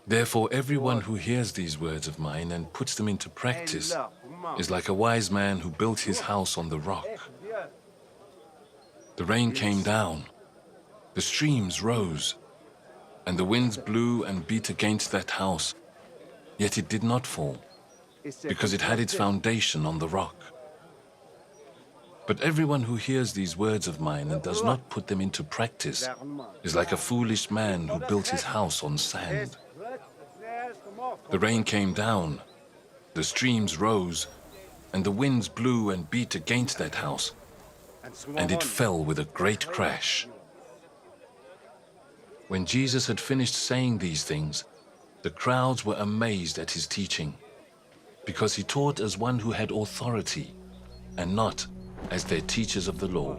Therefore, everyone who hears these words of mine and puts them into practice is like a wise man who built his house on the rock. The rain came down, the streams rose, and the winds blew and beat against that house, yet it did not fall, because it had its foundation on the rock. But everyone who hears these words of mine and does not put them into practice is like a foolish man who built his house on sand. The rain came down, the streams rose, and the winds blew and beat against that house, and it fell with a great crash. When Jesus had finished saying these things, the crowds were amazed at his teaching, because he taught as one who had authority, and not as their teachers of the law.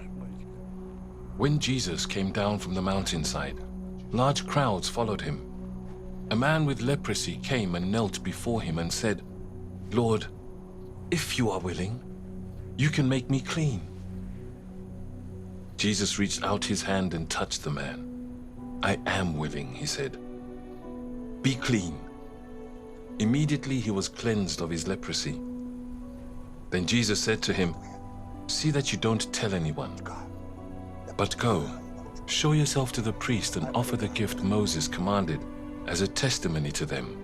When Jesus came down from the mountainside, large crowds followed him. A man with leprosy came and knelt before him and said, "Lord, if you are willing, you can make me clean." Jesus reached out his hand and touched the man. "I am willing," he said. "Be clean." Immediately he was cleansed of his leprosy. Then Jesus said to him, "See that you don't tell anyone, but go, show yourself to the priest and offer the gift Moses commanded as a testimony to them."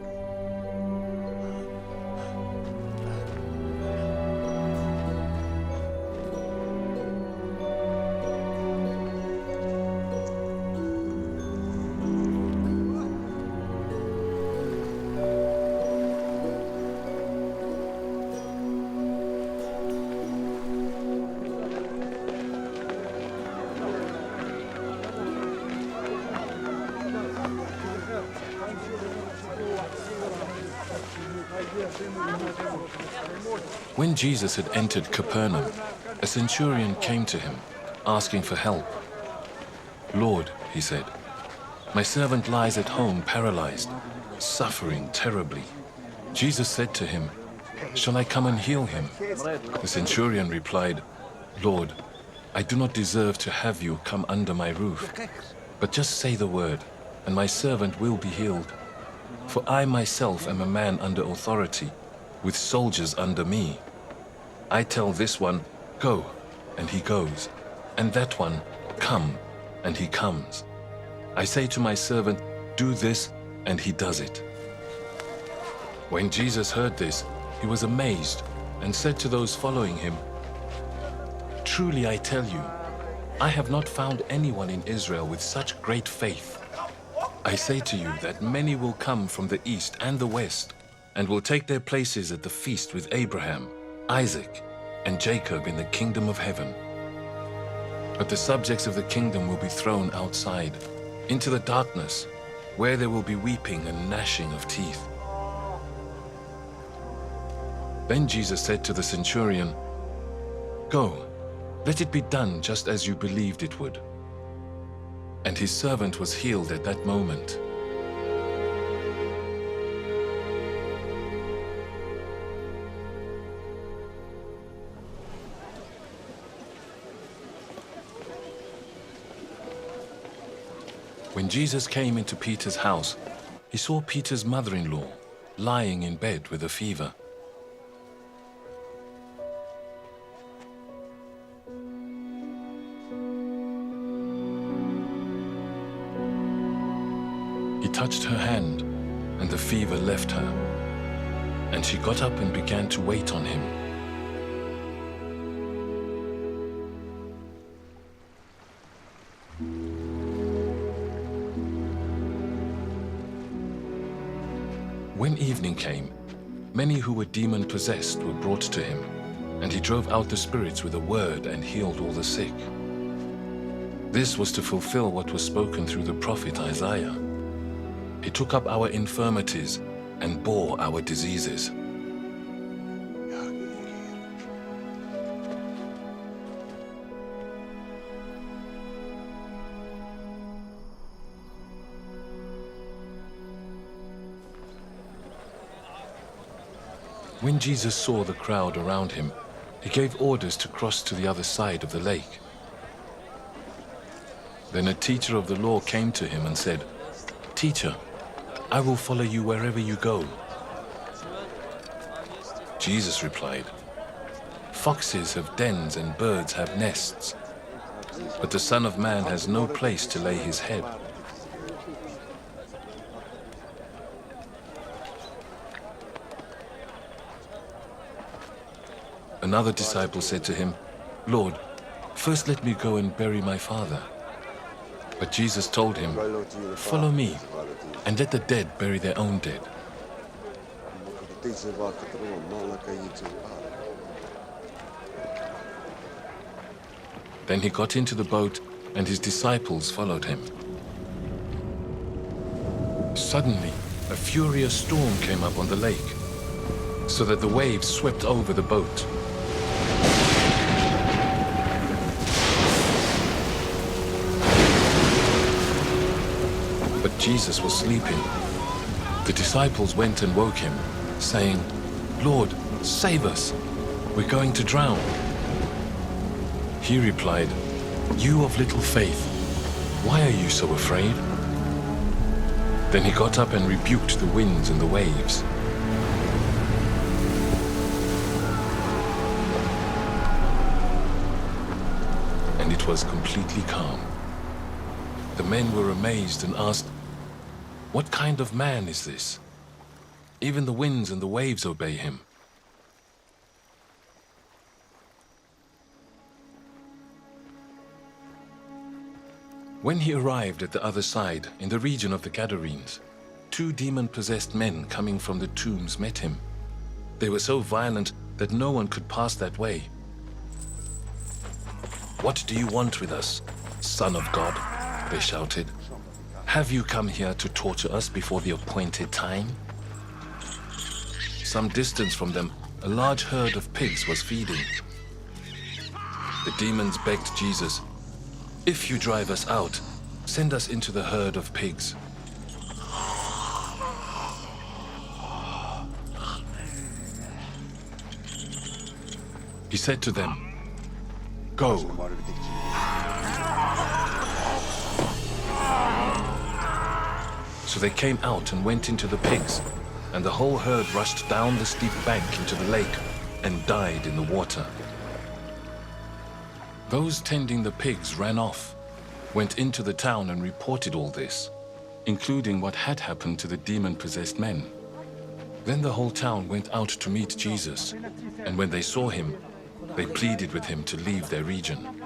When Jesus had entered Capernaum, a centurion came to him, asking for help. "Lord," he said, "my servant lies at home paralyzed, suffering terribly." Jesus said to him, "Shall I come and heal him?" The centurion replied, "Lord, I do not deserve to have you come under my roof, but just say the word, and my servant will be healed. For I myself am a man under authority, with soldiers under me. I tell this one, 'Go,' and he goes, and that one, 'Come,' and he comes. I say to my servant, 'Do this,' and he does it." When Jesus heard this, he was amazed and said to those following him, "Truly I tell you, I have not found anyone in Israel with such great faith. I say to you that many will come from the east and the west and will take their places at the feast with Abraham, Isaac, and Jacob in the kingdom of heaven. But the subjects of the kingdom will be thrown outside, into the darkness, where there will be weeping and gnashing of teeth." Then Jesus said to the centurion, "Go, let it be done just as you believed it would." And his servant was healed at that moment. When Jesus came into Peter's house, he saw Peter's mother-in-law lying in bed with a fever. He touched her hand, and the fever left her, and she got up and began to wait on him. When evening came, many who were demon-possessed were brought to him, and he drove out the spirits with a word and healed all the sick. This was to fulfill what was spoken through the prophet Isaiah. He took up our infirmities and bore our diseases. When Jesus saw the crowd around him, he gave orders to cross to the other side of the lake. Then a teacher of the law came to him and said, "Teacher, I will follow you wherever you go. Jesus replied, Foxes have dens and birds have nests, but the Son of Man has no place to lay his head. Another disciple said to him, Lord, first let me go and bury my father. But Jesus told him, Follow me, and let the dead bury their own dead. Then he got into the boat, and his disciples followed him. Suddenly, a furious storm came up on the lake, so that the waves swept over the boat. But Jesus was sleeping. The disciples went and woke him, saying, Lord, save us! We're going to drown. He replied, You of little faith, why are you so afraid? Then he got up and rebuked the winds and the waves. And it was completely calm. The men were amazed and asked, What kind of man is this? Even the winds and the waves obey him. When he arrived at the other side, in the region of the Gadarenes, 2 demon-possessed men coming from the tombs met him. They were so violent that no one could pass that way. What do you want with us, Son of God? They shouted. Have you come here to torture us before the appointed time? Some distance from them, a large herd of pigs was feeding. The demons begged Jesus, If you drive us out, send us into the herd of pigs. He said to them, Go. So they came out and went into the pigs, and the whole herd rushed down the steep bank into the lake and died in the water. Those tending the pigs ran off, went into the town and reported all this, including what had happened to the demon-possessed men. Then the whole town went out to meet Jesus, and when they saw him, they pleaded with him to leave their region.